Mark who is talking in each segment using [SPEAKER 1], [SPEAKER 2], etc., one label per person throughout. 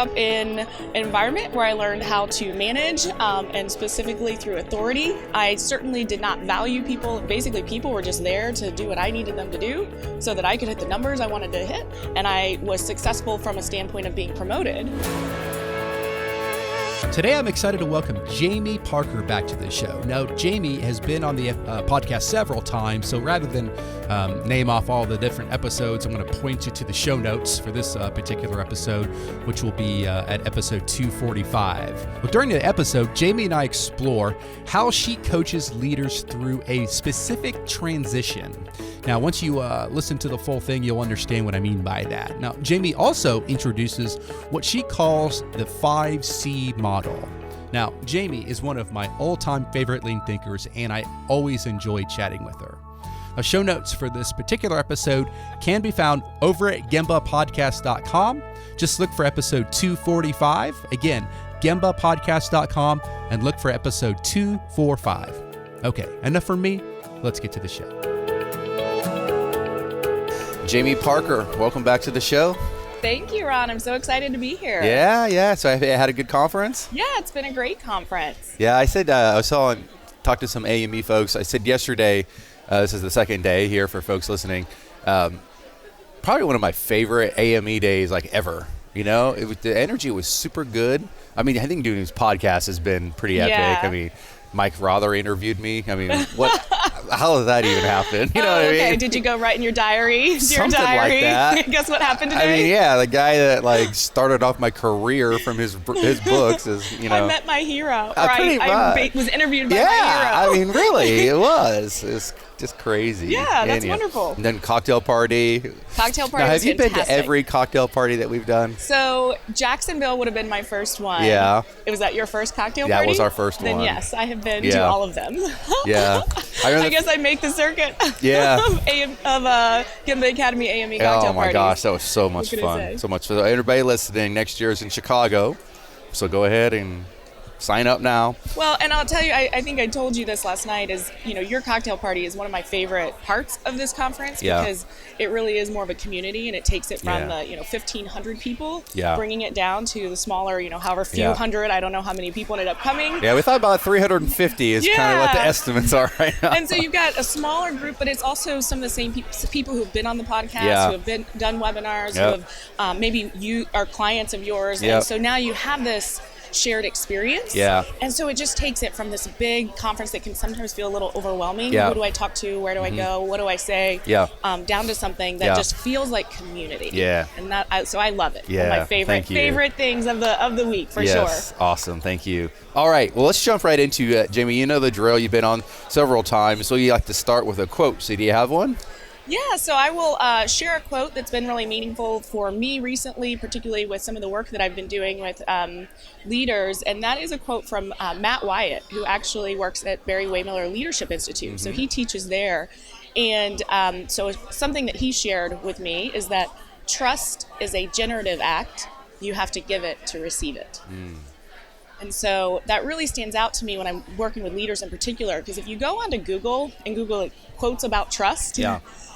[SPEAKER 1] up in an environment where I learned how to manage, and specifically through authority. I certainly did not value people. Basically, people were just there to do what I needed them to do so that I could hit the numbers I wanted to hit, and I was successful from a standpoint of being promoted.
[SPEAKER 2] Today, I'm excited to welcome Jamie Parker back to the show. Now, Jamie has been on the podcast several times, so rather than name off all the different episodes, I'm going to point you to the show notes for this particular episode, which will be at episode 245. Well, during the episode, Jamie and I explore how she coaches leaders through a specific transition. Now, once you listen to the full thing, you'll understand what I mean by that. Now, Jamie also introduces what she calls the 5C model. Now, Jamie is one of my all-time favorite lean thinkers, and I always enjoy chatting with her. Now, show notes for this particular episode can be found over at gembapodcast.com. Just look for episode 245. Again, gembapodcast.com, and look for episode 245. Okay, enough from me. Let's get to the show. Jamie Parker, welcome back to the show.
[SPEAKER 1] Thank you, Ron. I'm so excited to be here.
[SPEAKER 2] Yeah. So I had a good conference?
[SPEAKER 1] Yeah, it's been a great conference.
[SPEAKER 2] Yeah, I said, I talked to some AME folks. I said yesterday, this is the second day here for folks listening, probably one of my favorite AME days ever. You know, the energy was super good. I mean, I think doing this podcast has been pretty epic.
[SPEAKER 1] Yeah.
[SPEAKER 2] I mean, Mike Rother interviewed me. I mean, how does that even happen? You know what I mean?
[SPEAKER 1] Did you go write in your diary?
[SPEAKER 2] Something like that.
[SPEAKER 1] Guess what happened today?
[SPEAKER 2] I mean, yeah, the guy that started off my career from his books is, you know.
[SPEAKER 1] I met my hero.
[SPEAKER 2] I
[SPEAKER 1] was interviewed by
[SPEAKER 2] my
[SPEAKER 1] hero.
[SPEAKER 2] I mean, really, it was. It's just crazy.
[SPEAKER 1] Yeah, that's wonderful.
[SPEAKER 2] And then cocktail party.
[SPEAKER 1] Cocktail party.
[SPEAKER 2] Now,
[SPEAKER 1] was
[SPEAKER 2] have you
[SPEAKER 1] fantastic.
[SPEAKER 2] been to every cocktail party that we've done?
[SPEAKER 1] So Jacksonville would have been my first one.
[SPEAKER 2] Yeah.
[SPEAKER 1] It was that your first cocktail party?
[SPEAKER 2] That was our first one.
[SPEAKER 1] Then yes, I have been to all of them.
[SPEAKER 2] Yeah.
[SPEAKER 1] I guess I make the circuit.
[SPEAKER 2] Yeah.
[SPEAKER 1] of Gimba Academy AME cocktail parties.
[SPEAKER 2] Oh my gosh, that was so much fun. So much fun. Everybody listening, next year is in Chicago, so go ahead and sign up now.
[SPEAKER 1] Well, and I'll tell you, I think I told you this last night, is, your cocktail party is one of my favorite parts of this conference because it really is more of a community, and it takes it from the 1,500 people, bringing it down to the smaller, however few hundred. I don't know how many people ended up coming.
[SPEAKER 2] Yeah, we thought about 350 is kind of what the estimates are right now.
[SPEAKER 1] And so you've got a smaller group, but it's also some of the same people who've been on the podcast, who have done webinars, who have maybe you are clients of yours, and so now you have this shared experience.
[SPEAKER 2] Yeah.
[SPEAKER 1] And so it just takes it from this big conference that can sometimes feel a little overwhelming.
[SPEAKER 2] Yeah.
[SPEAKER 1] Who do I talk to? Where do I go? What do I say?
[SPEAKER 2] Yeah.
[SPEAKER 1] Down to something that just feels like community.
[SPEAKER 2] Yeah.
[SPEAKER 1] And so I love it.
[SPEAKER 2] Yeah.
[SPEAKER 1] One of my favorite things of the week for sure.
[SPEAKER 2] Yes. Awesome. Thank you. All right. Well, let's jump right into Jamie. You know the drill. You've been on several times, so you like to start with a quote. So do you have one?
[SPEAKER 1] Yeah, so I will share a quote that's been really meaningful for me recently, particularly with some of the work that I've been doing with leaders, and that is a quote from Matt Wyatt, who actually works at Barry Waymiller Leadership Institute. So he teaches there, and so something that he shared with me is that trust is a generative act. You have to give it to receive it. And so that really stands out to me when I'm working with leaders in particular, because if you go onto Google and Google quotes about trust,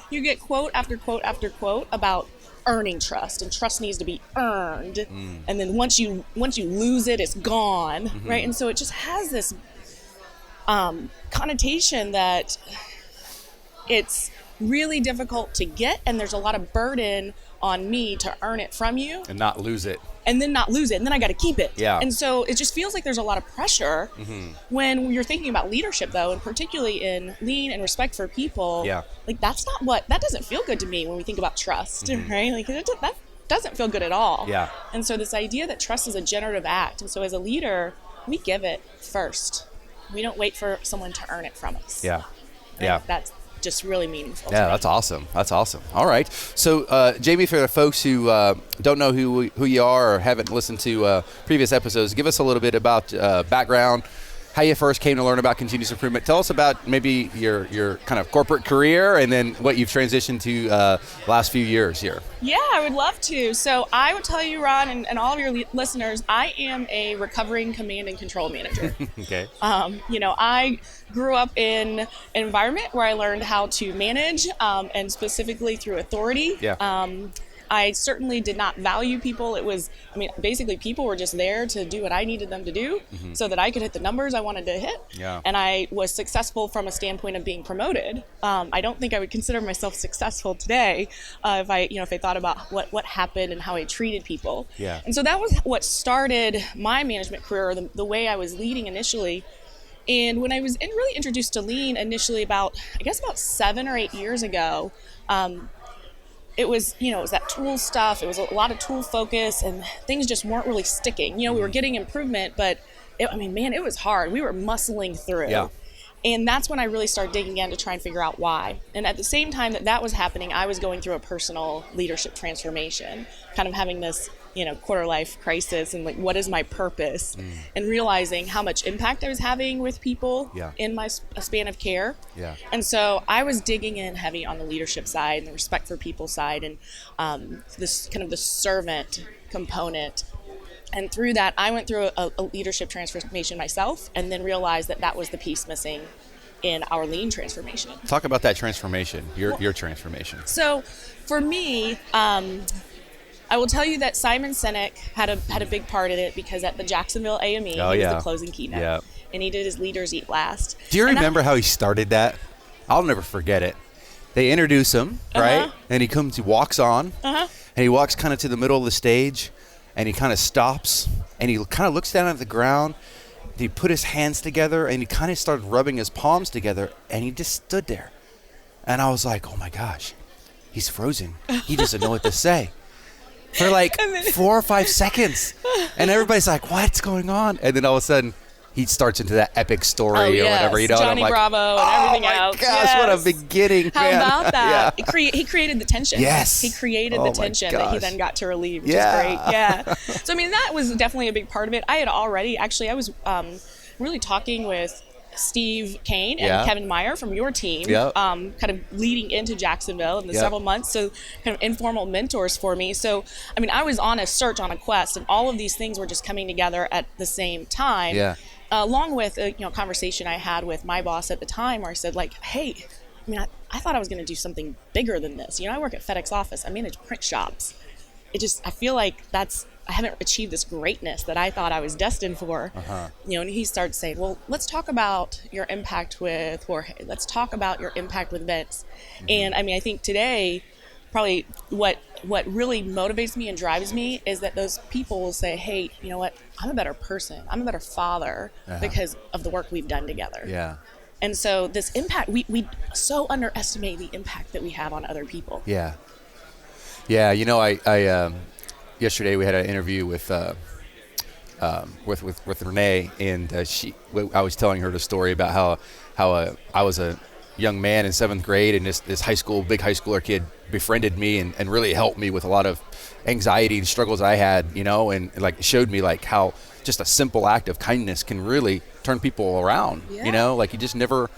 [SPEAKER 1] you get quote after quote after quote about earning trust, and trust needs to be earned. And then once you lose it, it's gone, right? And so it just has this connotation that it's really difficult to get, and there's a lot of burden on me to earn it from you.
[SPEAKER 2] And not lose it.
[SPEAKER 1] And then not lose it, and then I got to keep it.
[SPEAKER 2] Yeah.
[SPEAKER 1] And so it just feels like there's a lot of pressure when you're thinking about leadership, though, and particularly in lean and respect for people.
[SPEAKER 2] Yeah.
[SPEAKER 1] Like that doesn't feel good to me when we think about trust, right? Like that doesn't feel good at all.
[SPEAKER 2] Yeah.
[SPEAKER 1] And so this idea that trust is a generative act, and so as a leader, we give it first. We don't wait for someone to earn it from us.
[SPEAKER 2] Yeah.
[SPEAKER 1] That's just really meaningful.
[SPEAKER 2] Yeah, that's awesome. That's awesome. All right. So, Jamie, for the folks who don't know who you are or haven't listened to previous episodes, give us a little bit about background, how you first came to learn about continuous improvement. Tell us about maybe your kind of corporate career and then what you've transitioned to last few years here.
[SPEAKER 1] Yeah, I would love to. So I would tell you, Ron, and all of your listeners, I am a recovering command and control manager.
[SPEAKER 2] Okay.
[SPEAKER 1] I grew up in an environment where I learned how to manage, and specifically through authority.
[SPEAKER 2] Yeah.
[SPEAKER 1] I certainly did not value people. It was, basically people were just there to do what I needed them to do so that I could hit the numbers I wanted to hit.
[SPEAKER 2] Yeah.
[SPEAKER 1] And I was successful from a standpoint of being promoted. I don't think I would consider myself successful today if I thought about what happened and how I treated people.
[SPEAKER 2] Yeah.
[SPEAKER 1] And so that was what started my management career, the way I was leading initially. And when I was really introduced to Lean initially about 7 or 8 years ago, it was that tool stuff. It was a lot of tool focus, and things just weren't really sticking. We were getting improvement, but it was hard. We were muscling through.
[SPEAKER 2] Yeah.
[SPEAKER 1] And that's when I really started digging in to try and figure out why. And at the same time that was happening, I was going through a personal leadership transformation, kind of having this, quarter life crisis and like, what is my purpose? And realizing how much impact I was having with people in my span of care.
[SPEAKER 2] Yeah.
[SPEAKER 1] And so I was digging in heavy on the leadership side and the respect for people side, and this kind of the servant component. And through that, I went through a leadership transformation myself, and then realized that was the piece missing in our Lean transformation.
[SPEAKER 2] Talk about that transformation, your transformation.
[SPEAKER 1] So for me, I will tell you that Simon Sinek had a big part in it, because at the Jacksonville AME, he was the closing keynote.
[SPEAKER 2] Yeah.
[SPEAKER 1] And he did his Leaders Eat Last.
[SPEAKER 2] Do you remember how he started that? I'll never forget it. They introduce him, right? And he walks on, and he walks kind of to the middle of the stage, and he kind of stops, and he kind of looks down at the ground. He put his hands together, and he kind of started rubbing his palms together, and he just stood there. And I was like, oh my gosh, he's frozen. He doesn't know what to say. For like 4 or 5 seconds. And everybody's like, what's going on? And then all of a sudden, he starts into that epic story or whatever.
[SPEAKER 1] Johnny
[SPEAKER 2] and I'm like,
[SPEAKER 1] Bravo and everything else.
[SPEAKER 2] Oh my gosh, what a beginning,
[SPEAKER 1] How
[SPEAKER 2] man.
[SPEAKER 1] about that?
[SPEAKER 2] Yeah.
[SPEAKER 1] He created the tension.
[SPEAKER 2] Yes.
[SPEAKER 1] He created the tension that he then got to relieve, which is great. Yeah. So, that was definitely a big part of it. I was really talking with Steve Kane and Kevin Meyer from your team, kind of leading into Jacksonville in the several months. So kind of informal mentors for me. So, I was on a search, on a quest, and all of these things were just coming together at the same time.
[SPEAKER 2] Yeah.
[SPEAKER 1] Along with a conversation I had with my boss at the time, where I said, like, hey, I thought I was going to do something bigger than this. I work at FedEx office. I manage print shops. I feel like I haven't achieved this greatness that I thought I was destined for. And he starts saying, well, let's talk about your impact with Jorge. Let's talk about your impact with Vince. And I think today, probably what really motivates me and drives me is that those people will say, hey, you know what? I'm a better person. I'm a better father because of the work we've done together.
[SPEAKER 2] Yeah.
[SPEAKER 1] And so this impact, we so underestimate the impact that we have on other people.
[SPEAKER 2] Yeah. Yeah. I yesterday we had an interview with Renee, and I was telling her the story about how I was a young man in 7th grade, and this big high schooler kid befriended me and really helped me with a lot of anxiety and struggles I had, and like showed me like how just a simple act of kindness can really turn people around. Like you just never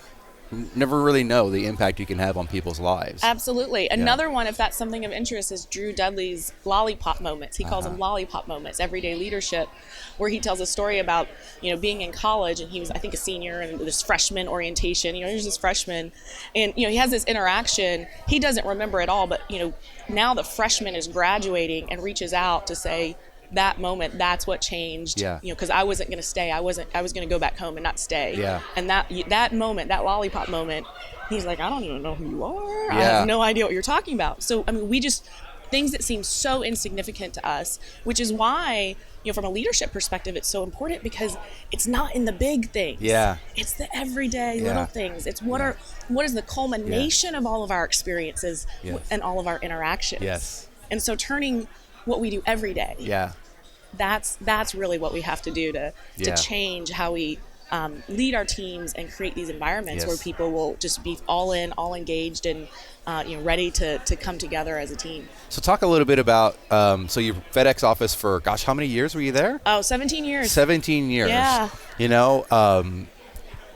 [SPEAKER 2] really know the impact you can have on people's lives.
[SPEAKER 1] Absolutely. Another one, if that's something of interest, is Drew Dudley's lollipop moments. He calls them lollipop moments, everyday leadership, where he tells a story about, being in college, and he was, I think, a senior, and this freshman orientation, here's this freshman, and, he has this interaction. He doesn't remember it all, but, now the freshman is graduating and reaches out to say, that moment, that's what changed. Because I wasn't going to stay. I was going to go back home and not stay. And that moment, that lollipop moment, he's like, I don't even know who you are. I have no idea what you're talking about. So, things that seem so insignificant to us, which is why, from a leadership perspective, it's so important, because it's not in the big things. It's the everyday little things. It's what is the culmination of all of our experiences and all of our interactions. And so turning what we do every day. That's really what we have to do to change how we lead our teams and create these environments where people will just be all in, all engaged, and ready to come together as a team.
[SPEAKER 2] So talk a little bit about, so your FedEx office for, gosh, how many years were you there?
[SPEAKER 1] 17 years.
[SPEAKER 2] 17 years.
[SPEAKER 1] Yeah.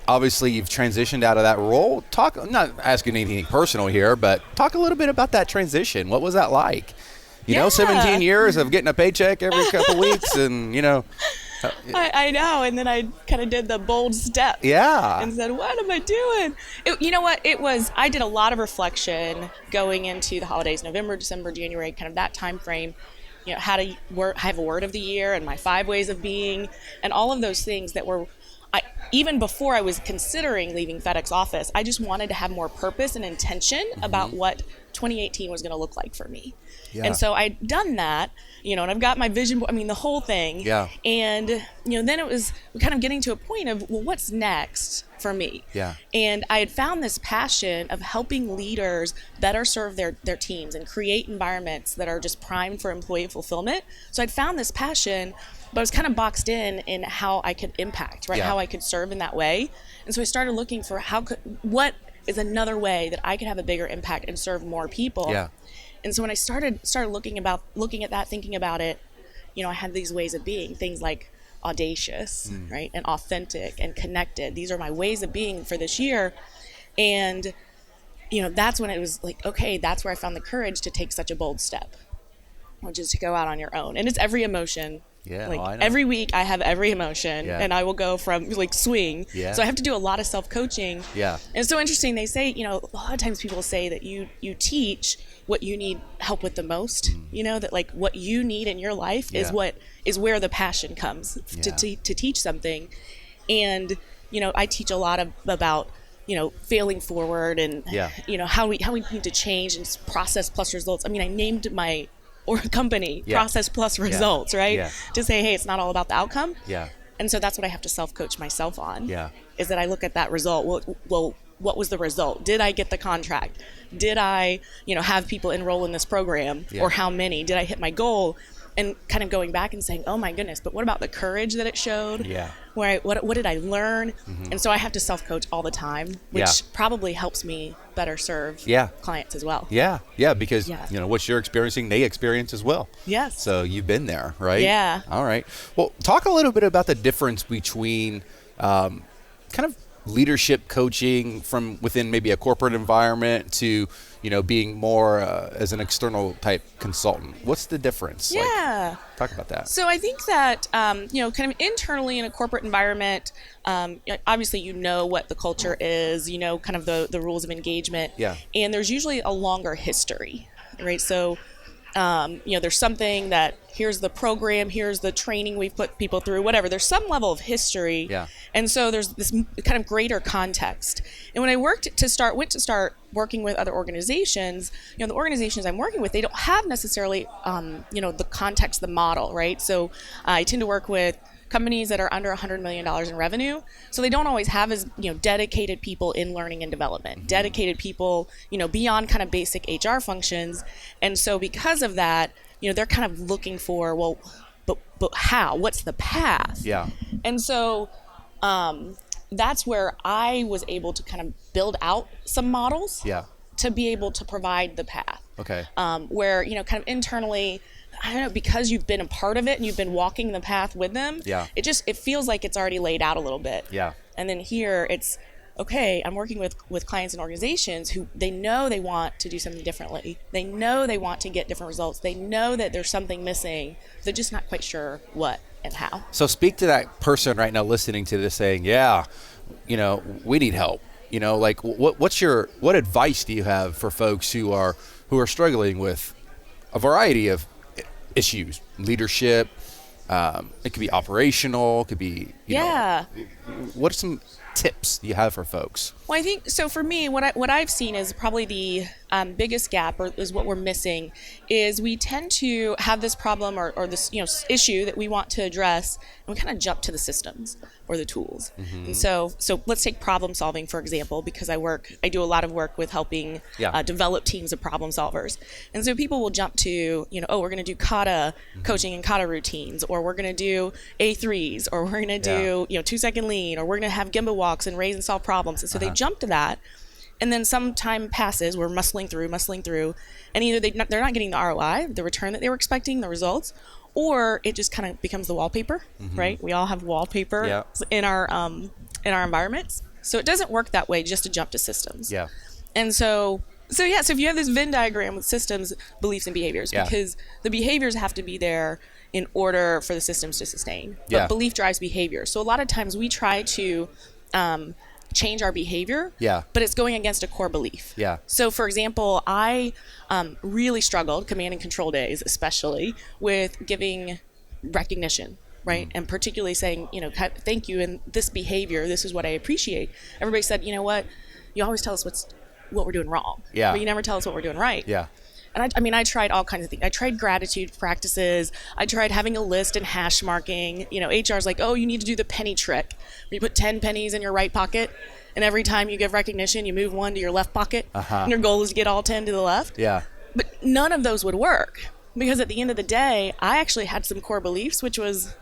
[SPEAKER 2] Obviously you've transitioned out of that role. I'm not asking anything personal here, but talk a little bit about that transition. What was that like? 17 years of getting a paycheck every couple weeks, and
[SPEAKER 1] I know. And then I kind of did the bold step.
[SPEAKER 3] Yeah.
[SPEAKER 1] And said, what am I doing? You know what? I did a lot of reflection going into the holidays, November, December, January, kind of that time frame. You know, how to have a word of the year and my 5 ways of being and all of those things that were, even before I was considering leaving FedEx office, I just wanted to have more purpose and intention about what 2018 was going to look like for me.
[SPEAKER 3] Yeah.
[SPEAKER 1] And so I'd done that, and I've got my vision, the whole thing.
[SPEAKER 3] Yeah.
[SPEAKER 1] And, then it was kind of getting to a point of, well, what's next for me?
[SPEAKER 3] Yeah.
[SPEAKER 1] And I had found this passion of helping leaders better serve their teams and create environments that are just primed for employee fulfillment. So I'd found this passion, but I was kind of boxed in how I could impact, right?
[SPEAKER 3] Yeah.
[SPEAKER 1] How I could serve in that way. And so I started looking for what is another way that I could have a bigger impact and serve more people.
[SPEAKER 3] Yeah.
[SPEAKER 1] And so when I started looking at that, thinking about it, I had these ways of being, things like audacious, right? And authentic and connected. These are my ways of being for this year. And, that's when it was like, okay, that's where I found the courage to take such a bold step, which is to go out on your own. And it's every emotion.
[SPEAKER 3] Yeah,
[SPEAKER 1] like
[SPEAKER 3] I know.
[SPEAKER 1] every week I have every emotion, and I will go from swing.
[SPEAKER 3] Yeah.
[SPEAKER 1] So I have to do a lot of self-coaching.
[SPEAKER 3] Yeah.
[SPEAKER 1] And it's so interesting. They say, a lot of times people say that you teach what you need help with the most, that like what you need in your life is where the passion comes to teach something. And, I teach a lot about, failing forward and, how we need to change and process plus results. I named my company process plus results, right?
[SPEAKER 3] Yeah.
[SPEAKER 1] To say, hey, it's not all about the outcome.
[SPEAKER 3] Yeah.
[SPEAKER 1] And so that's what I have to self-coach myself on.
[SPEAKER 3] Yeah.
[SPEAKER 1] Is that I look at that result. Well, what was the result? Did I get the contract? Did I, have people enroll in this program?
[SPEAKER 3] Yeah.
[SPEAKER 1] Or how many? Did I hit my goal? And kind of going back and saying, oh my goodness, but what about the courage that it showed?
[SPEAKER 3] Yeah.
[SPEAKER 1] What did I learn? And so I have to self-coach all the time, which probably helps me better serve clients as well.
[SPEAKER 3] Yeah. Yeah. Because, what you're experiencing, they experience as well.
[SPEAKER 1] Yes.
[SPEAKER 3] So you've been there, right?
[SPEAKER 1] Yeah.
[SPEAKER 3] All right. Well, talk a little bit about the difference between kind of leadership coaching from within maybe a corporate environment to, being more as an external type consultant. What's the difference?
[SPEAKER 1] Yeah.
[SPEAKER 3] Talk about that. So
[SPEAKER 1] I think that, kind of internally in a corporate environment, obviously what the culture is, kind of the rules of engagement.
[SPEAKER 3] Yeah.
[SPEAKER 1] And there's usually a longer history, right? So, there's something that here's the program, here's the training we've put people through, whatever. There's some level of history.
[SPEAKER 3] Yeah.
[SPEAKER 1] And so there's this kind of greater context. And when I went to start working with other organizations, the organizations I'm working with, they don't have necessarily, the context, the model, right? So I tend to work with companies that are under $100 million in revenue. So they don't always have as, dedicated people in learning and development, dedicated people, beyond kind of basic HR functions. And so because of that, they're kind of looking for, well, but how? What's the path?
[SPEAKER 3] Yeah.
[SPEAKER 1] And so that's where I was able to kind of build out some models to be able to provide the path.
[SPEAKER 3] Okay.
[SPEAKER 1] Where, kind of internally, I don't know, because you've been a part of it and you've been walking the path with them, it feels like it's already laid out a little bit.
[SPEAKER 3] Yeah.
[SPEAKER 1] And then here it's, okay, I'm working with clients and organizations who they know they want to do something differently. They know they want to get different results. They know that there's something missing. They're just not quite sure what and how.
[SPEAKER 3] So speak to that person right now listening to this saying, we need help. What advice do you have for folks who are struggling with a variety of issues, leadership, it could be operational, it could be, what are some tips you have for folks?
[SPEAKER 1] Well, I think, so for me, what I've seen is probably the biggest gap, or is what we're missing, is we tend to have this problem or this issue that we want to address, and we kind of jump to the systems or the tools. And so let's take problem solving, for example, because I do a lot of work with helping develop teams of problem solvers. And so people will jump to, we're going to do kata coaching and kata routines, or we're going to do A3s, or we're going to do 2-second lean, or we're going to have Gemba walks and raise and solve problems. And so they jump to that. And then some time passes, we're muscling through, and either they're not getting the ROI, the return that they were expecting, the results, or it just kind of becomes the wallpaper, right? We all have wallpaper in our environments. So it doesn't work that way just to jump to systems.
[SPEAKER 3] Yeah.
[SPEAKER 1] And so So if you have this Venn diagram with systems, beliefs, and behaviors,
[SPEAKER 3] Yeah.
[SPEAKER 1] because the behaviors have to be there in order for the systems to sustain. But
[SPEAKER 3] Yeah.
[SPEAKER 1] belief drives behavior. So a lot of times we try to change our behavior,
[SPEAKER 3] Yeah.
[SPEAKER 1] but it's going against a core belief.
[SPEAKER 3] Yeah.
[SPEAKER 1] So for example, I really struggled, command and control days especially, with giving recognition, right? And particularly saying, thank you, and this behavior, this is what I appreciate. Everybody said, you know what? You always tell us what we're doing wrong.
[SPEAKER 3] Yeah.
[SPEAKER 1] But you never tell us what we're doing right.
[SPEAKER 3] Yeah.
[SPEAKER 1] And I tried all kinds of things. I tried gratitude practices. I tried having a list and hash marking. HR's like, oh, you need to do the penny trick. Where you put 10 pennies in your right pocket, and every time you give recognition, you move one to your left pocket. And your goal is to get all 10 to the left.
[SPEAKER 3] Yeah.
[SPEAKER 1] But none of those would work, because at the end of the day, I actually had some core beliefs, which was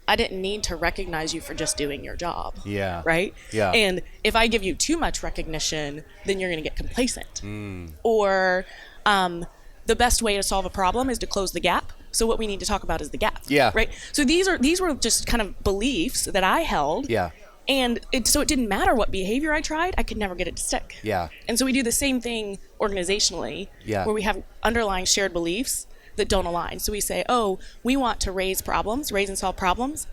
[SPEAKER 1] I didn't need to recognize you for just doing your job.
[SPEAKER 3] Yeah.
[SPEAKER 1] Right?
[SPEAKER 3] Yeah.
[SPEAKER 1] And if I give you too much recognition, then you're going to get complacent. Or the best way to solve a problem is to close the gap. So what we need to talk about is the gap.
[SPEAKER 3] Yeah.
[SPEAKER 1] Right? So these were just kind of beliefs that I held.
[SPEAKER 3] Yeah.
[SPEAKER 1] And so it didn't matter what behavior I tried, I could never get it to stick.
[SPEAKER 3] Yeah.
[SPEAKER 1] And so we do the same thing organizationally,
[SPEAKER 3] Yeah.
[SPEAKER 1] where we have underlying shared beliefs that don't align. So we say, oh, we want to raise and solve problems.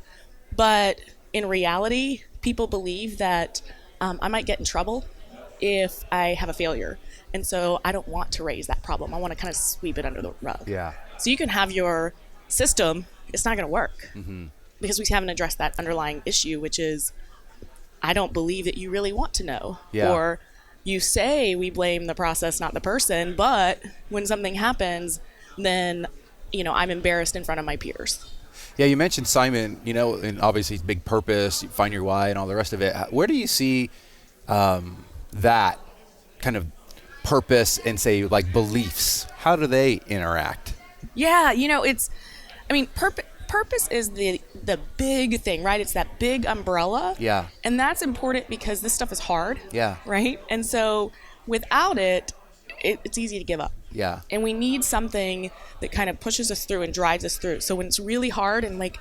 [SPEAKER 1] But in reality, people believe that I might get in trouble if I have a failure. And so I don't want to raise that problem. I want to kind of sweep it under the rug.
[SPEAKER 3] Yeah.
[SPEAKER 1] So you can have your system, it's not going to work because we haven't addressed that underlying issue, which is I don't believe that you really want to know.
[SPEAKER 3] Yeah.
[SPEAKER 1] Or you say we blame the process, not the person, but when something happens, then, I'm embarrassed in front of my peers.
[SPEAKER 3] Yeah, you mentioned Simon, and obviously his big purpose, find your why and all the rest of it. Where do you see that kind of purpose and say like beliefs? How do they interact?
[SPEAKER 1] Yeah, purpose is the big thing, right? It's that big umbrella.
[SPEAKER 3] Yeah.
[SPEAKER 1] And that's important because this stuff is hard.
[SPEAKER 3] Yeah.
[SPEAKER 1] Right? And so without it, it's easy to give up.
[SPEAKER 3] Yeah.
[SPEAKER 1] And we need something that kind of pushes us through and drives us through. So when it's really hard and like,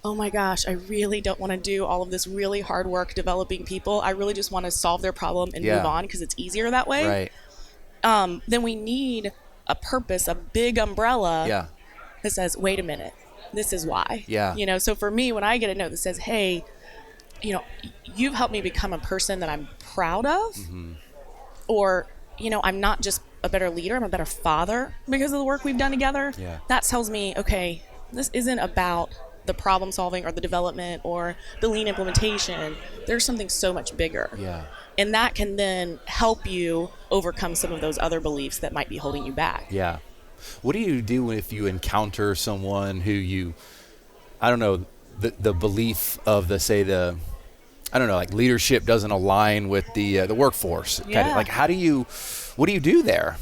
[SPEAKER 1] oh my gosh, I really don't want to do all of this really hard work developing people. I really just want to solve their problem and move on because it's easier that way.
[SPEAKER 3] Right.
[SPEAKER 1] Then we need a purpose, a big umbrella that says, wait a minute, this is why.
[SPEAKER 3] Yeah.
[SPEAKER 1] So for me, when I get a note that says, hey, you've helped me become a person that I'm proud of, or, I'm not just a better leader, I'm a better father because of the work we've done together.
[SPEAKER 3] Yeah.
[SPEAKER 1] That tells me, okay, this isn't about the problem solving or the development or the lean implementation. There's something so much bigger.
[SPEAKER 3] Yeah.
[SPEAKER 1] And that can then help you overcome some of those other beliefs that might be holding you back.
[SPEAKER 3] Yeah. What do you do if you encounter someone who the belief of like leadership doesn't align with the workforce?
[SPEAKER 1] Yeah.
[SPEAKER 3] Kind of, what do you do there?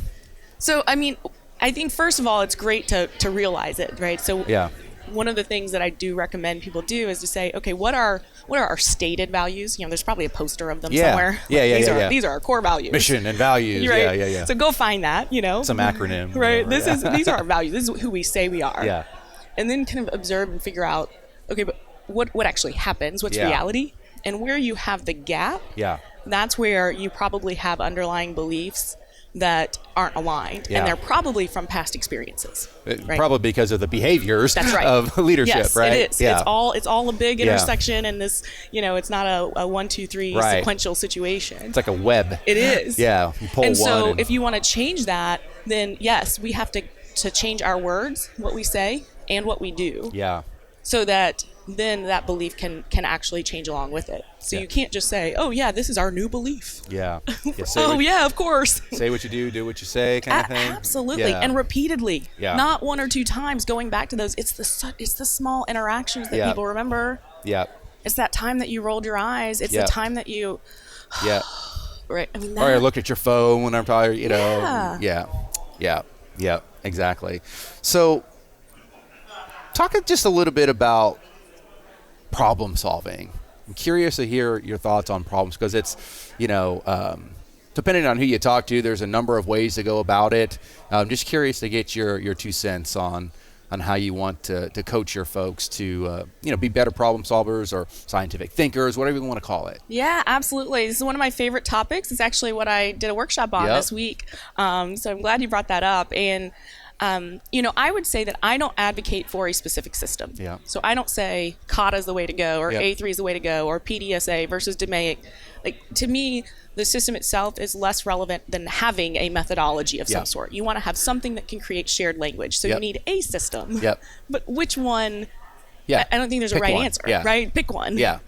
[SPEAKER 1] So, I think first of all, it's great to realize it, right? So one of the things that I do recommend people do is to say, okay, what are our stated values? There's probably a poster of them somewhere. These are our core values.
[SPEAKER 3] Mission and values.
[SPEAKER 1] Right?
[SPEAKER 3] Yeah.
[SPEAKER 1] So go find that,
[SPEAKER 3] Some acronym.
[SPEAKER 1] Right. These are our values. This is who we say we are.
[SPEAKER 3] Yeah.
[SPEAKER 1] And then kind of observe and figure out, okay, but what actually happens? What's reality? And where you have the gap, that's where you probably have underlying beliefs that aren't aligned, and they're probably from past experiences. Right?
[SPEAKER 3] Probably because of the behaviors of leadership,
[SPEAKER 1] yes,
[SPEAKER 3] right?
[SPEAKER 1] It is.
[SPEAKER 3] Yeah.
[SPEAKER 1] It's all a big intersection, and this, it's not a 1, 2, 3 sequential situation.
[SPEAKER 3] It's like a web.
[SPEAKER 1] It is.
[SPEAKER 3] Yeah. You pull
[SPEAKER 1] and so if you want to change that, then yes, we have to change our words, what we say, and what we do.
[SPEAKER 3] Yeah.
[SPEAKER 1] So that then that belief can actually change along with it. So you can't just say, oh yeah, this is our new belief.
[SPEAKER 3] Yeah.
[SPEAKER 1] Of course.
[SPEAKER 3] Say what you do what you say, kind of thing.
[SPEAKER 1] Absolutely.
[SPEAKER 3] Yeah.
[SPEAKER 1] And repeatedly.
[SPEAKER 3] Yeah.
[SPEAKER 1] Not 1 or 2 times, going back to those. It's the small interactions that people remember.
[SPEAKER 3] Yeah.
[SPEAKER 1] It's that time that you rolled your eyes. It's the time that you right.
[SPEAKER 3] Or I looked at your phone when I'm tired,
[SPEAKER 1] Yeah.
[SPEAKER 3] Yeah, exactly. So talk just a little bit about problem solving. I'm curious to hear your thoughts on problems because it's, depending on who you talk to, there's a number of ways to go about it. I'm just curious to get your 2 cents on on how you want to coach your folks to be better problem solvers or scientific thinkers, whatever you want to call it.
[SPEAKER 1] Yeah, absolutely. This is one of my favorite topics. It's actually what I did a workshop on this week. So I'm glad you brought that up. And I would say that I don't advocate for a specific system.
[SPEAKER 3] Yeah.
[SPEAKER 1] So I don't say kata is the way to go, or
[SPEAKER 3] Yep.
[SPEAKER 1] A3 is the way to go, or PDSA versus DMAIC. Like, to me, the system itself is less relevant than having a methodology of some sort. You want to have something that can create shared language. So you need a system.
[SPEAKER 3] Yep.
[SPEAKER 1] But which one?
[SPEAKER 3] Yeah.
[SPEAKER 1] I don't think there's a
[SPEAKER 3] Pick
[SPEAKER 1] right
[SPEAKER 3] one.
[SPEAKER 1] answer,
[SPEAKER 3] Yeah.
[SPEAKER 1] right? Pick one.
[SPEAKER 3] Yeah.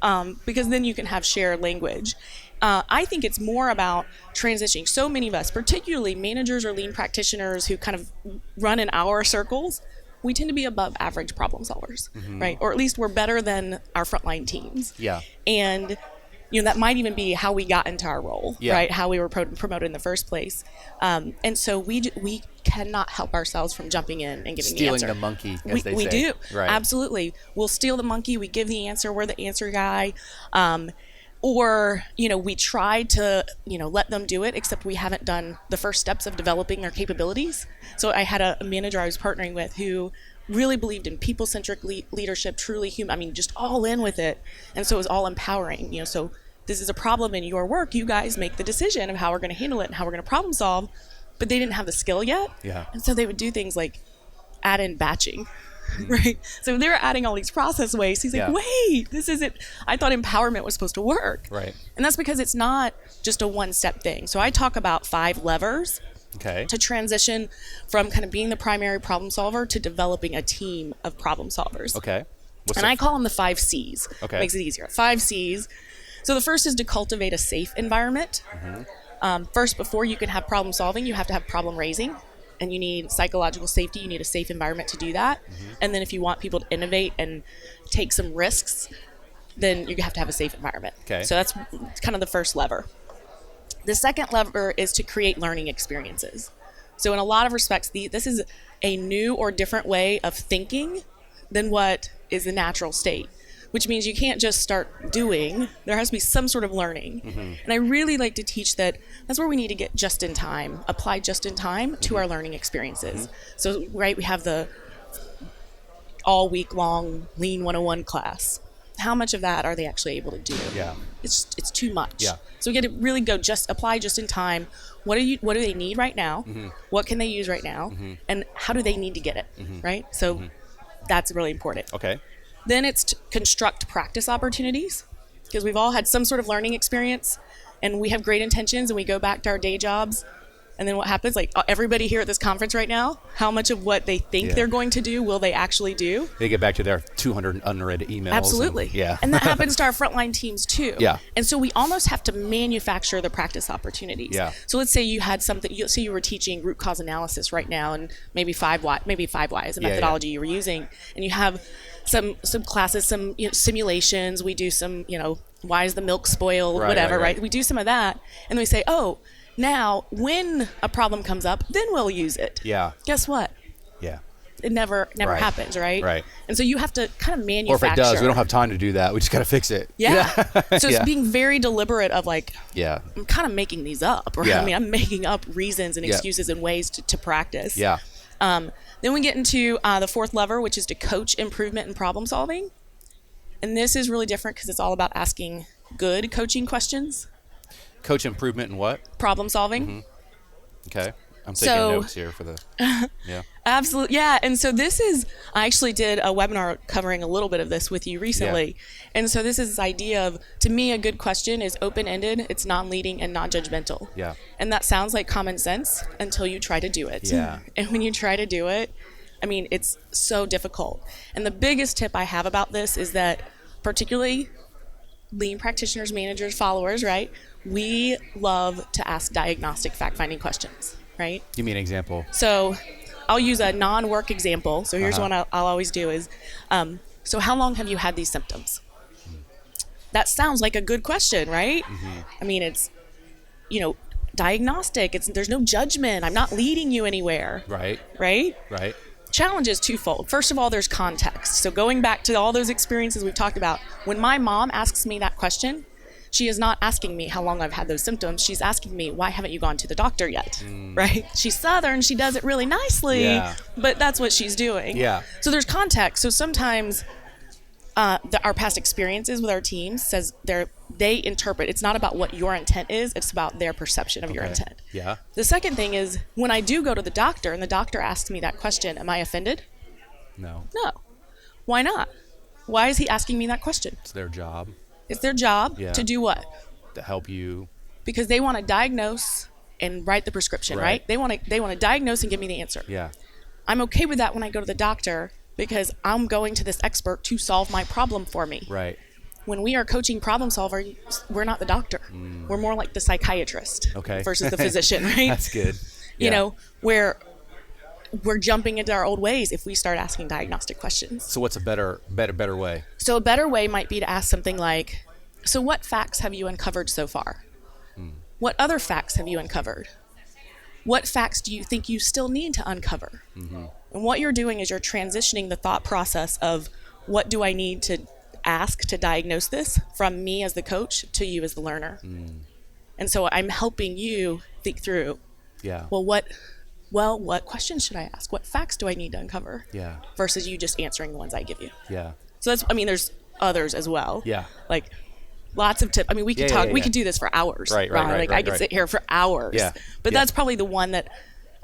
[SPEAKER 1] Because then you can have shared language. I think it's more about transitioning. So many of us, particularly managers or lean practitioners who kind of run in our circles, we tend to be above average problem solvers, right? Or at least we're better than our frontline teams.
[SPEAKER 3] Yeah.
[SPEAKER 1] And that might even be how we got into our role,
[SPEAKER 3] Yeah.
[SPEAKER 1] right? How we were promoted in the first place. And so we cannot help ourselves from jumping in and giving
[SPEAKER 3] Stealing
[SPEAKER 1] the answer.
[SPEAKER 3] the monkey, as they
[SPEAKER 1] we
[SPEAKER 3] say.
[SPEAKER 1] do.
[SPEAKER 3] Right.
[SPEAKER 1] Absolutely. We'll steal the monkey. We give the answer. We're the answer guy. Or we try to, let them do it, except we haven't done the first steps of developing their capabilities. So I had a manager I was partnering with who really believed in people-centric leadership, truly human, just all in with it. And so it was all empowering, so this is a problem in your work. You guys make the decision of how we're going to handle it and how we're going to problem solve. But they didn't have the skill yet.
[SPEAKER 3] Yeah.
[SPEAKER 1] And so they would do things like add in batching. Right. So they're adding all these process waste. He's like, wait, this isn't, I thought empowerment was supposed to work.
[SPEAKER 3] Right.
[SPEAKER 1] And that's because it's not just a one-step thing. So I talk about 5 levers to transition from kind of being the primary problem solver to developing a team of problem solvers.
[SPEAKER 3] Okay.
[SPEAKER 1] I call them the 5 C's.
[SPEAKER 3] Okay.
[SPEAKER 1] Makes it easier. 5 C's. So the first is to cultivate a safe environment. First, before you can have problem solving, you have to have problem raising. And you need psychological safety. You need a safe environment to do that. And then if you want people to innovate and take some risks, then you have to have a safe environment.
[SPEAKER 3] Okay.
[SPEAKER 1] So that's kind of the first lever. The second lever is to create learning experiences. So in a lot of respects, this is a new or different way of thinking than what is the natural state, which means you can't just start doing. There has to be some sort of learning. And I really like to teach that that's where we need to get just in time, apply just in time to our learning experiences. So, right, we have the all week long Lean 101 class. How much of that are they actually able to do?
[SPEAKER 3] Yeah.
[SPEAKER 1] It's too much.
[SPEAKER 3] Yeah.
[SPEAKER 1] So we got to really apply just in time. What do they need right now? What can they use right now? And how do they need to get it? Right? So that's really important.
[SPEAKER 3] Okay.
[SPEAKER 1] Then it's to construct practice opportunities, because we've all had some sort of learning experience and we have great intentions and we go back to our day jobs. And then what happens? Like everybody here at this conference right now, how much of what they think they're going to do will they actually do?
[SPEAKER 3] They get back to their 200 unread emails.
[SPEAKER 1] Absolutely. And that happens to our frontline teams too.
[SPEAKER 3] Yeah.
[SPEAKER 1] And so we almost have to manufacture the practice opportunities.
[SPEAKER 3] Yeah.
[SPEAKER 1] So let's say you had something, say you were teaching root cause analysis right now, and maybe 5Y is a methodology you were using, and you have some classes, some simulations. We do some, why is the milk spoiled, whatever, right? We do some of that, and then we say, oh, now when a problem comes up, then we'll use it.
[SPEAKER 3] Yeah.
[SPEAKER 1] Guess what?
[SPEAKER 3] Yeah.
[SPEAKER 1] It never happens, right?
[SPEAKER 3] Right.
[SPEAKER 1] And so you have to kind of
[SPEAKER 3] Or
[SPEAKER 1] manufacture.
[SPEAKER 3] if it does, we don't have time to do that. We just got to fix it.
[SPEAKER 1] Yeah. So it's
[SPEAKER 3] Yeah.
[SPEAKER 1] being very deliberate of like,
[SPEAKER 3] Yeah.
[SPEAKER 1] I'm kind of making these up, right?
[SPEAKER 3] Yeah.
[SPEAKER 1] I'm making up reasons and
[SPEAKER 3] Yeah.
[SPEAKER 1] excuses and ways to practice.
[SPEAKER 3] Yeah.
[SPEAKER 1] Then we get into the 4th lever, which is to coach improvement and problem solving. And this is really different because it's all about asking good coaching questions.
[SPEAKER 3] Coach improvement in what?
[SPEAKER 1] Problem solving.
[SPEAKER 3] Okay. I'm taking notes here for the. Yeah.
[SPEAKER 1] Absolutely. Yeah. And so I actually did a webinar covering a little bit of this with you recently. And so this is this idea of, to me, a good question is open-ended, it's non-leading and non-judgmental.
[SPEAKER 3] Yeah.
[SPEAKER 1] And that sounds like common sense until you try to do it.
[SPEAKER 3] Yeah.
[SPEAKER 1] And when you try to do it, it's so difficult. And the biggest tip I have about this is that, particularly lean practitioners, managers, followers, right? We love to ask diagnostic fact-finding questions, right?
[SPEAKER 3] Give me an example.
[SPEAKER 1] So I'll use a non-work example. So here's one I'll always do is, so how long have you had these symptoms? That sounds like a good question, right? It's, diagnostic. There's no judgment. I'm not leading you anywhere.
[SPEAKER 3] Right.
[SPEAKER 1] Right?
[SPEAKER 3] Right.
[SPEAKER 1] Challenge is twofold. First of all, there's context. So going back to all those experiences we've talked about, when my mom asks me that question, she is not asking me how long I've had those symptoms. She's asking me, why haven't you gone to the doctor yet? Right? She's Southern. She does it really nicely, but that's what she's doing.
[SPEAKER 3] Yeah.
[SPEAKER 1] So there's context. So sometimes our past experiences with our teams says they interpret. It's not about what your intent is. It's about their perception of your intent.
[SPEAKER 3] Yeah.
[SPEAKER 1] The second thing is when I do go to the doctor and the doctor asks me that question, am I offended?
[SPEAKER 3] No.
[SPEAKER 1] No. Why not? Why is he asking me that question?
[SPEAKER 3] It's their job.
[SPEAKER 1] It's their job to do what?
[SPEAKER 3] To help you.
[SPEAKER 1] Because they want to diagnose and write the prescription, right? They want to diagnose and give me the answer.
[SPEAKER 3] Yeah.
[SPEAKER 1] I'm okay with that when I go to the doctor because I'm going to this expert to solve my problem for me.
[SPEAKER 3] Right.
[SPEAKER 1] When we are coaching problem solver, we're not the doctor. We're more like the psychiatrist versus the physician, right?
[SPEAKER 3] That's good.
[SPEAKER 1] You know, where we're jumping into our old ways if we start asking diagnostic questions.
[SPEAKER 3] So what's a better way?
[SPEAKER 1] So a better way might be to ask something like, so what facts have you uncovered so far? What other facts have you uncovered? What facts do you think you still need to uncover? And what you're doing is you're transitioning the thought process of what do I need to ask to diagnose this from me as the coach to you as the learner. And so I'm helping you think through, what questions should I ask? What facts do I need to uncover? Versus you just answering the ones I give you. So that's, there's others as well. Like lots of tips. We could talk, we could do this for hours. Right. I could sit here for hours. But that's probably the one that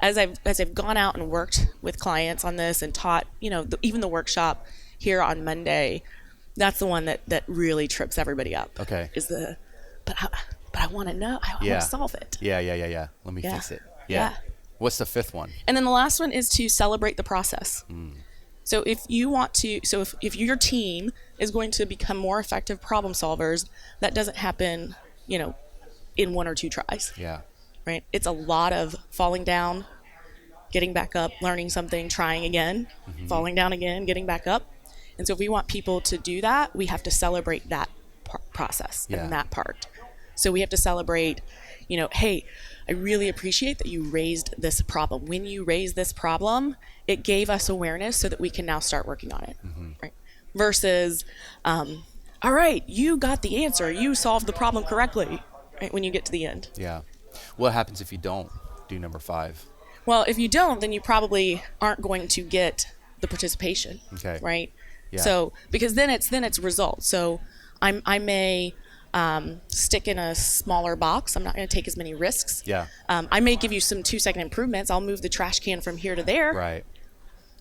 [SPEAKER 1] as I've gone out and worked with clients on this and taught, even the workshop here on Monday, that's the one that really trips everybody up. Is but I want to know. I want to solve it.
[SPEAKER 3] Let me fix it. What's the fifth one?
[SPEAKER 1] And then the last one is to celebrate the process. So if you want to, if your team is going to become more effective problem solvers, that doesn't happen, in one or two tries. Right? It's a lot of falling down, getting back up, learning something, trying again, falling down again, getting back up. And so if we want people to do that, we have to celebrate that process and that part. So we have to celebrate, hey, I really appreciate that you raised this problem. When you raised this problem, it gave us awareness so that we can now start working on it. Right? Versus, all right, you got the answer. You solved the problem correctly, right, when you get to the end.
[SPEAKER 3] What happens if you don't do number 5?
[SPEAKER 1] Well, if you don't, then you probably aren't going to get the participation, right? So because then it's results. So I may stick in a smaller box. I'm not going to take as many risks. I may give you some 2-second improvements. I'll move the trash can from here to there.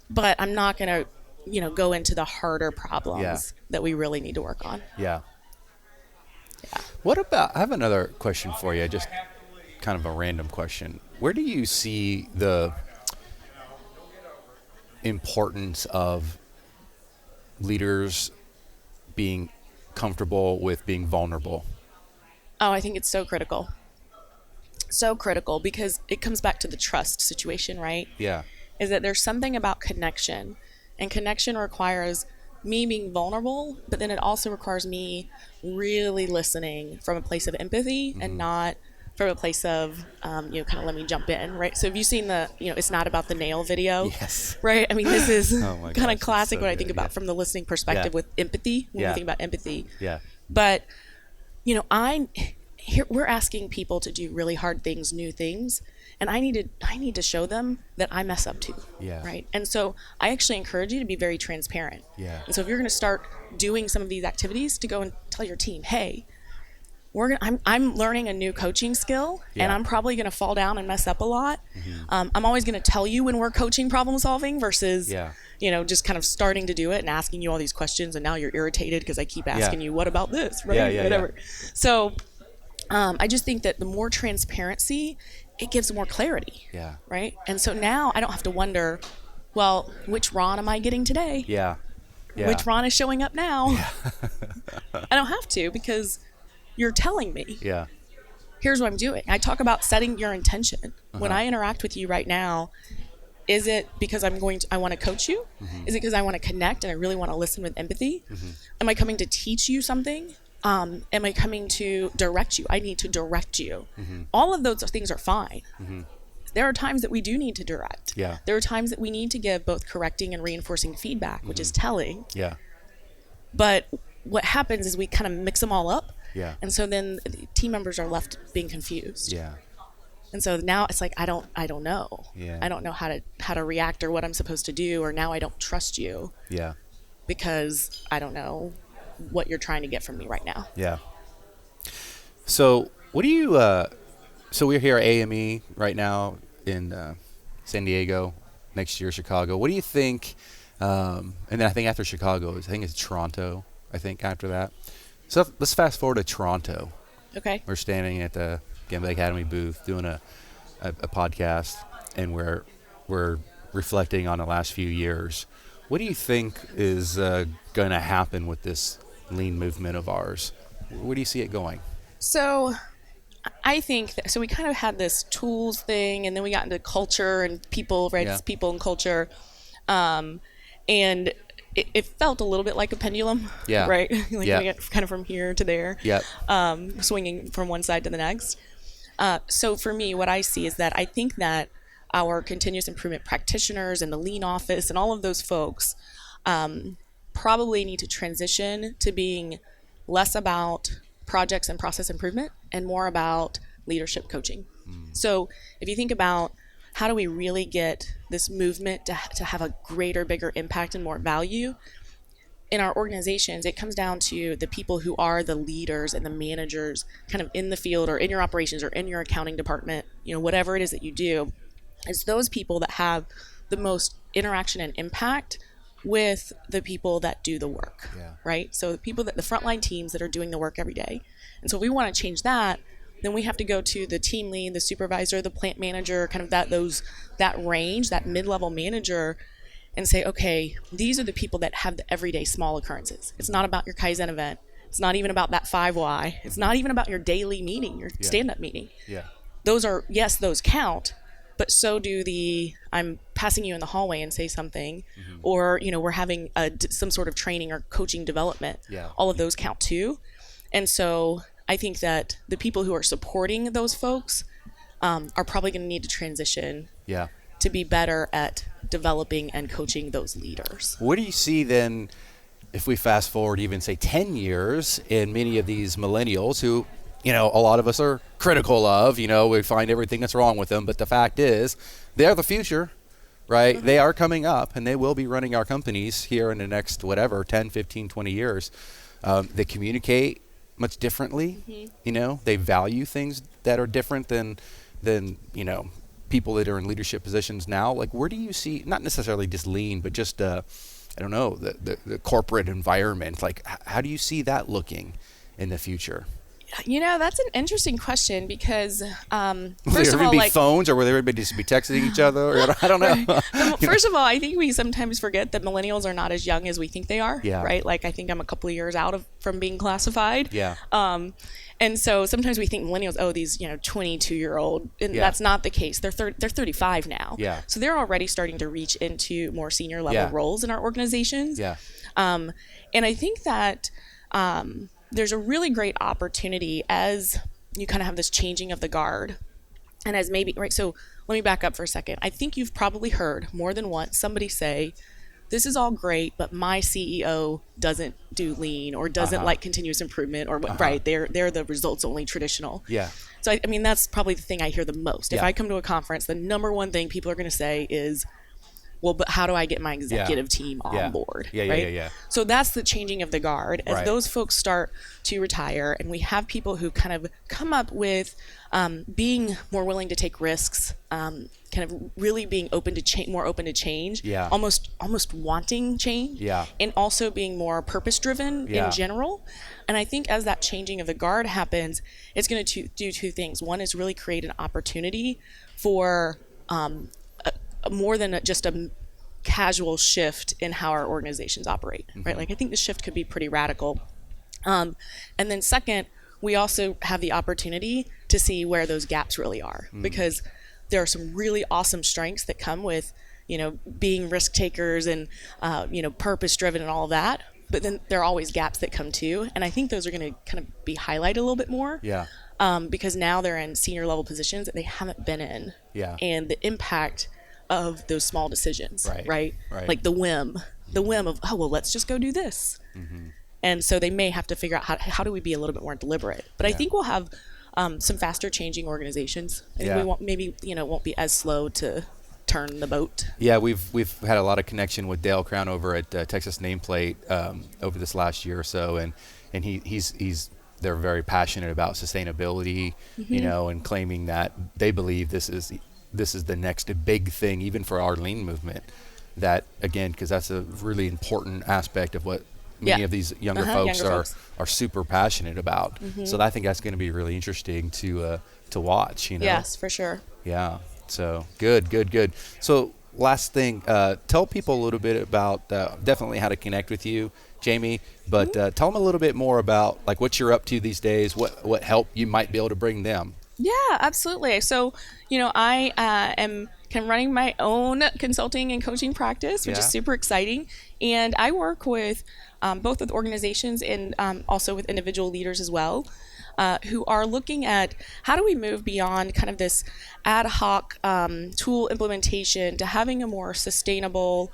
[SPEAKER 1] But I'm not going to, go into the harder problems that we really need to work on.
[SPEAKER 3] What about? I have another question for you. Just kind of a random question. Where do you see the importance of leaders being comfortable with being vulnerable?
[SPEAKER 1] Oh, I think it's so critical. So critical because it comes back to the trust situation, right? Is that there's something about connection, and connection requires me being vulnerable, but then it also requires me really listening from a place of empathy and not from a place of, kind of let me jump in, right? So have you seen the, it's not about the nail video? Right? This is kind of classic what I think about from the listening perspective with empathy, when we think about empathy. But, we're asking people to do really hard things, new things, and I need to show them that I mess up too, right? And so I actually encourage you to be very transparent. And so if you're going to start doing some of these activities, to go and tell your team, hey, I'm learning a new coaching skill, and I'm probably going to fall down and mess up a lot. I'm always going to tell you when we're coaching problem solving versus, just kind of starting to do it and asking you all these questions, and now you're irritated because I keep asking you, what about this, right? Whatever. So I just think that the more transparency, it gives more clarity, right? And so now I don't have to wonder, well, which Ron am I getting today? Which Ron is showing up now? I don't have to, because you're telling me. Here's what I'm doing. I talk about setting your intention. When I interact with you right now, is it because I want to coach you? Is it because I want to connect and I really want to listen with empathy? Am I coming to teach you something? Am I coming to direct you? I need to direct you. All of those things are fine. There are times that we do need to direct. There are times that we need to give both correcting and reinforcing feedback, which is telling. But what happens is we kind of mix them all up
[SPEAKER 3] Yeah.
[SPEAKER 1] And so then the team members are left being confused.
[SPEAKER 3] Yeah.
[SPEAKER 1] And so now it's like I don't know.
[SPEAKER 3] Yeah.
[SPEAKER 1] I don't know how to react or what I'm supposed to do, or now I don't trust you
[SPEAKER 3] Yeah.
[SPEAKER 1] because I don't know what you're trying to get from me right now.
[SPEAKER 3] Yeah. So what do you, so we're here at AME right now in San Diego, next year Chicago. What do you think, and then I think after Chicago, I think it's Toronto, I think after that. So let's fast forward to Toronto.
[SPEAKER 1] Okay.
[SPEAKER 3] We're standing at the Gambling Academy booth doing a podcast, and we're reflecting on the last few years. What do you think is going to happen with this lean movement of ours? Where do you see it going?
[SPEAKER 1] So I think that, so we kind of had this tools thing, and then we got into culture and people, right?
[SPEAKER 3] Yeah.
[SPEAKER 1] It's people and culture. And it felt a little bit like a pendulum,
[SPEAKER 3] Yeah.
[SPEAKER 1] right? Like
[SPEAKER 3] Yeah.
[SPEAKER 1] we get kind of from here to there,
[SPEAKER 3] Yep.
[SPEAKER 1] swinging from one side to the next. So for me, what I see is that I think that our continuous improvement practitioners and the lean office and all of those folks probably need to transition to being less about projects and process improvement and more about leadership coaching. So if you think about how do we really get this movement to have a greater, bigger impact and more value in our organizations, it comes down to the people who are the leaders and the managers kind of in the field or in your operations or in your accounting department, whatever it is that you do. It's those people that have the most interaction and impact with the people that do the work, right? So the people the frontline teams that are doing the work every day. And so if we want to change that, then we have to go to the team lead, the supervisor, the plant manager, kind of that range, that mid-level manager, and say, okay, these are the people that have the everyday small occurrences. It's not about your Kaizen event. It's not even about that 5Y. It's not even about your daily meeting, your stand-up meeting.
[SPEAKER 3] Yeah.
[SPEAKER 1] Those are, yes, those count, but so do I'm passing you in the hallway and say something, or, we're having some sort of training or coaching development.
[SPEAKER 3] Yeah.
[SPEAKER 1] All of those count too. And so I think that the people who are supporting those folks are probably going to need to transition to be better at developing and coaching those leaders.
[SPEAKER 3] What do you see then, if we fast forward even say 10 years, in many of these millennials who, a lot of us are critical of, we find everything that's wrong with them, but the fact is they're the future, right? They are coming up, and they will be running our companies here in the next, 10, 15, 20 years. They communicate much differently. They value things that are different than people that are in leadership positions now. Like, where do you see, not necessarily just lean, but just the corporate environment? Like, how do you see that looking in the future?
[SPEAKER 1] That's an interesting question because
[SPEAKER 3] Will
[SPEAKER 1] first
[SPEAKER 3] there
[SPEAKER 1] of all,
[SPEAKER 3] be phones, or will everybody just be texting each other? Or, I don't know.
[SPEAKER 1] First of all, I think we sometimes forget that millennials are not as young as we think they are.
[SPEAKER 3] Yeah.
[SPEAKER 1] Right. Like, I think I'm a couple of years out from being classified.
[SPEAKER 3] Yeah.
[SPEAKER 1] And so sometimes we think millennials, these 22-year-old, and that's not the case. They're 35 now.
[SPEAKER 3] Yeah.
[SPEAKER 1] So they're already starting to reach into more senior level roles in our organizations.
[SPEAKER 3] Yeah.
[SPEAKER 1] And I think that there's a really great opportunity as you kind of have this changing of the guard, and as maybe, right, so let me back up for a second. I think you've probably heard more than once somebody say, this is all great, but my CEO doesn't do lean or doesn't like continuous improvement, or right, they're the results only traditional.
[SPEAKER 3] Yeah.
[SPEAKER 1] So I mean, that's probably the thing I hear the most. If
[SPEAKER 3] Yeah.
[SPEAKER 1] I come to a conference, the number one thing people are going to say is, well, but how do I get my executive team on board? Right?
[SPEAKER 3] Yeah.
[SPEAKER 1] So that's the changing of the guard. As those folks start to retire, and we have people who kind of come up with being more willing to take risks, kind of really being open to more open to change, almost wanting change, and also being more purpose-driven in general. And I think as that changing of the guard happens, it's going to do two things. One is really create an opportunity for more than just a casual shift in how our organizations operate, right? Like, I think the shift could be pretty radical. And then second, we also have the opportunity to see where those gaps really are, because there are some really awesome strengths that come with, being risk takers and, purpose driven and all of that. But then there are always gaps that come too. And I think those are going to kind of be highlighted a little bit more. Because now they're in senior level positions that they haven't been in. And the impact of those small decisions, right? Like the whim of, let's just go do this. And so they may have to figure out how do we be a little bit more deliberate. But I think we'll have some faster changing organizations. And we won't be as slow to turn the boat.
[SPEAKER 3] Yeah, we've had a lot of connection with Dale Crown over at Texas Nameplate over this last year or so, and they're very passionate about sustainability, and claiming that they believe this is the next big thing, even for our lean movement. That again, because that's a really important aspect of what many of these younger folks are super passionate about. So I think that's going to be really interesting to watch.
[SPEAKER 1] Yes, for sure.
[SPEAKER 3] Yeah. So good. So last thing, tell people a little bit about definitely how to connect with you, Jamie, but tell them a little bit more about like what you're up to these days, what help you might be able to bring them.
[SPEAKER 1] Yeah, absolutely. So, I am kind of running my own consulting and coaching practice, which is super exciting. And I work with both with organizations and also with individual leaders as well, who are looking at how do we move beyond kind of this ad hoc tool implementation to having a more sustainable,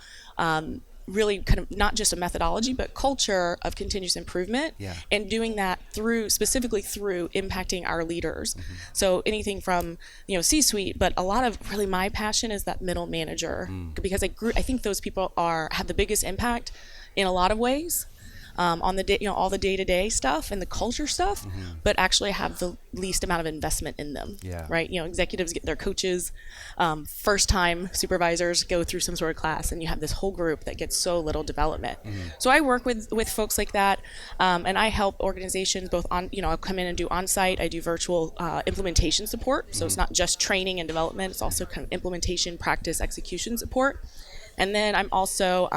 [SPEAKER 1] really kind of not just a methodology, but culture of continuous improvement, and doing that specifically through impacting our leaders. So anything from, C-suite, but a lot of really my passion is that middle manager, because I think those people have the biggest impact in a lot of ways. On the all the day-to-day stuff and the culture stuff, but actually have the least amount of investment in them. Right? Executives get their coaches, first-time supervisors go through some sort of class, and you have this whole group that gets so little development. So I work with folks like that, and I help organizations both on, I'll come in and do on-site. I do virtual implementation support, so it's not just training and development; it's also kind of implementation, practice, execution support. And then I'm also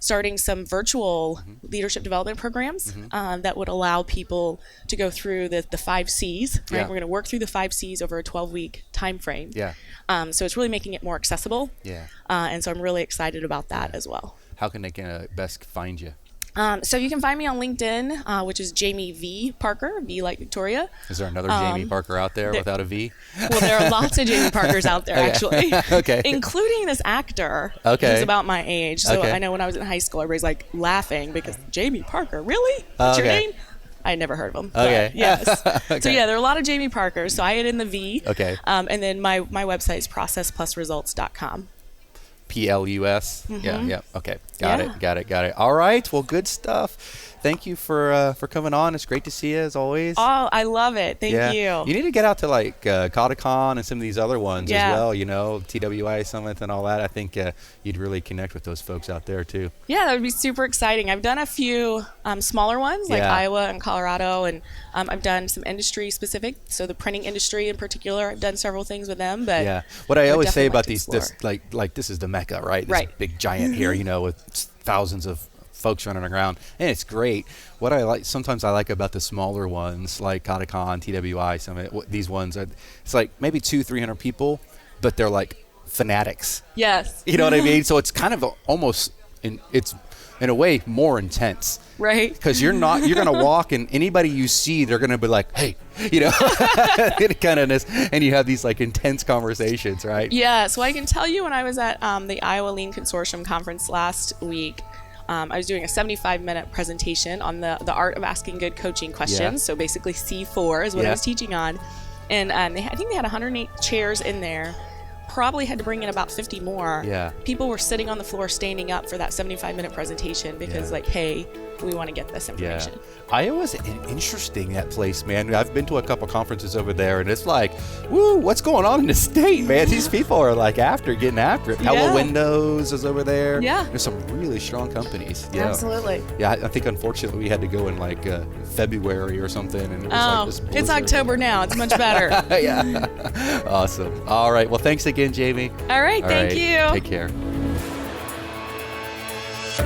[SPEAKER 1] starting some virtual leadership development programs that would allow people to go through the 5 C's. Right? We're going to work through the 5 C's over a 12-week time frame. So it's really making it more accessible. And so I'm really excited about that as well.
[SPEAKER 3] How can they best find you?
[SPEAKER 1] So you can find me on LinkedIn, which is Jamie V. Parker, V like Victoria.
[SPEAKER 3] Is there another Jamie Parker out there without a V?
[SPEAKER 1] Well, there are lots of Jamie Parkers out there, actually. Including this actor who's about my age. So I know when I was in high school, everybody's like laughing because Jamie Parker, really? What's your name? I had never heard of him. Yes. So yeah, there are a lot of Jamie Parkers. So I add in the V. And then my website is processplusresults.com.
[SPEAKER 3] PLUS. Yeah. Okay. Got it. All right. Well, good stuff. Thank you for coming on. It's great to see you as always.
[SPEAKER 1] Oh, I love it. Thank you.
[SPEAKER 3] You need to get out to like Cotacon and some of these other ones as well. TWI Summit and all that. I think you'd really connect with those folks out there too. Yeah,
[SPEAKER 1] that would be super exciting. I've done a few smaller ones like Iowa and Colorado, and I've done some industry specific. So the printing industry in particular, I've done several things with them. But
[SPEAKER 3] what I always say about this is the Mecca, right? This big giant here, with thousands of folks running around, and it's great. What I like about the smaller ones like Cotacon, TWI Summit, these ones, it's like maybe 200-300 people, but they're like fanatics.
[SPEAKER 1] Yes.
[SPEAKER 3] You know what I mean? So it's kind of almost it's in a way more intense.
[SPEAKER 1] Right.
[SPEAKER 3] Because you're going to walk, and anybody you see, they're going to be like, hey, kind of this, and you have these like intense conversations, right?
[SPEAKER 1] Yeah. So I can tell you when I was at the Iowa Lean Consortium conference last week, I was doing a 75-minute presentation on the art of asking good coaching questions. So basically C4 is what I was teaching on. And I think they had 108 chairs in there. Probably had to bring in about 50 more. People were sitting on the floor standing up for that 75-minute presentation because hey, we want to get this information.
[SPEAKER 3] Iowa's interesting, that place, man. I've been to a couple conferences over there, and it's like, woo, what's going on in the state, man? These people are like getting after it. Hello Windows is over there. There's some really strong companies.
[SPEAKER 1] Absolutely.
[SPEAKER 3] I think unfortunately we had to go in like February or something, and it was
[SPEAKER 1] it's October now. It's much better.
[SPEAKER 3] Awesome. All right. Well, thanks again, Jamie.
[SPEAKER 1] All right. Thank you.
[SPEAKER 3] Take care.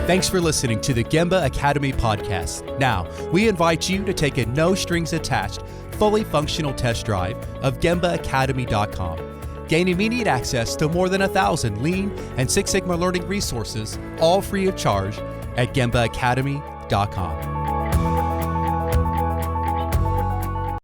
[SPEAKER 2] Thanks for listening to the Gemba Academy podcast. Now, we invite you to take a no-strings-attached, fully functional test drive of GembaAcademy.com. Gain immediate access to more than 1,000 Lean and Six Sigma learning resources, all free of charge, at GembaAcademy.com.